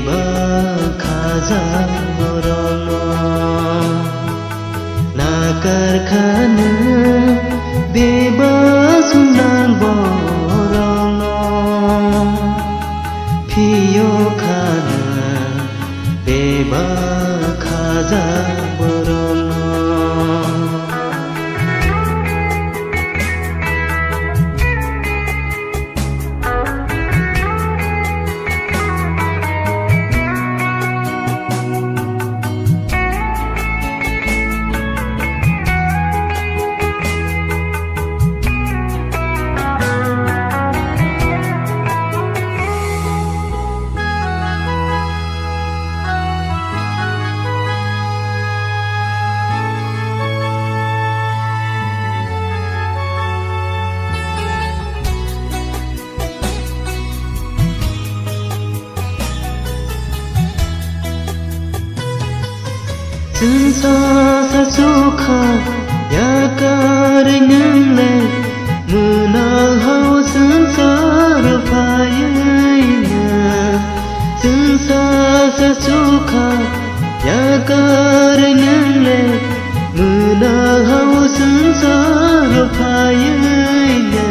बेबा खाजा बरनो नाकार खाना बेबा सुनान बरनो फियो खाना बेबा खाजा बरनो Sensa suka ya karenale menal hau sensa rupayanya sensa suka ya karenale menal hau sensa rupayanya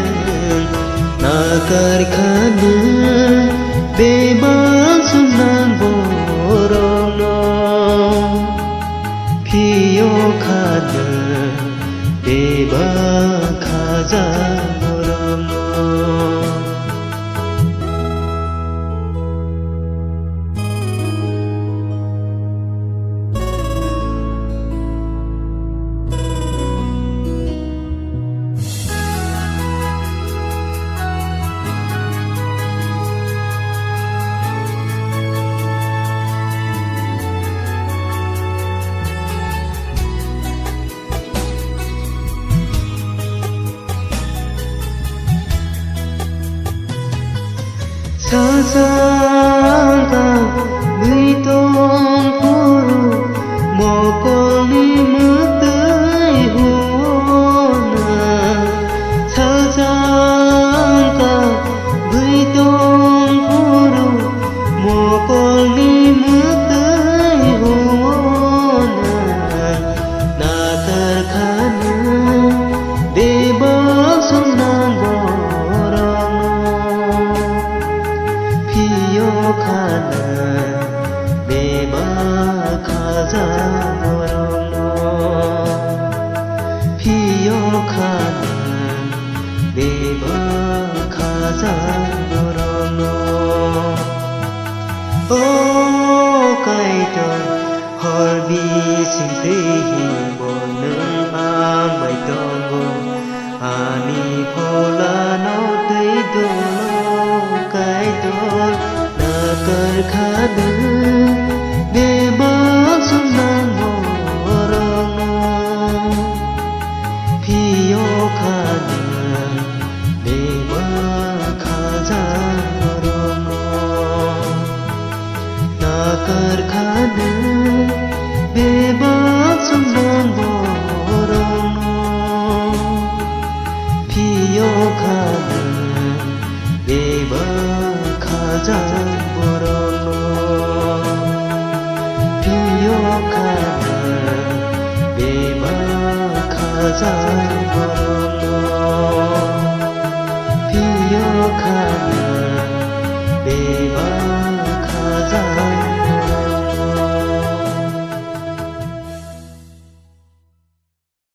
nakar khana bebas sunan borono फियो खाना बेबा खाजा बरनो Sasangka buitong puru mokoni mutai huona Sasangka buitong puru mokoni mutai huona Nakar khana bebas sunan खाना बेबा खाजा बरनो फियो खाना बेबा खाजा बरनो ओ काइतो हरबी सिंपेहि Bono आमाय दंगो आनि फोला नौतै दंग काइतो nakar khana beba sunan borono phiyo khana beba khaja borono nakar khana beba sunan borono phiyo khana beba khaja borono phiyo khana beba khaja borono phiyo khana beba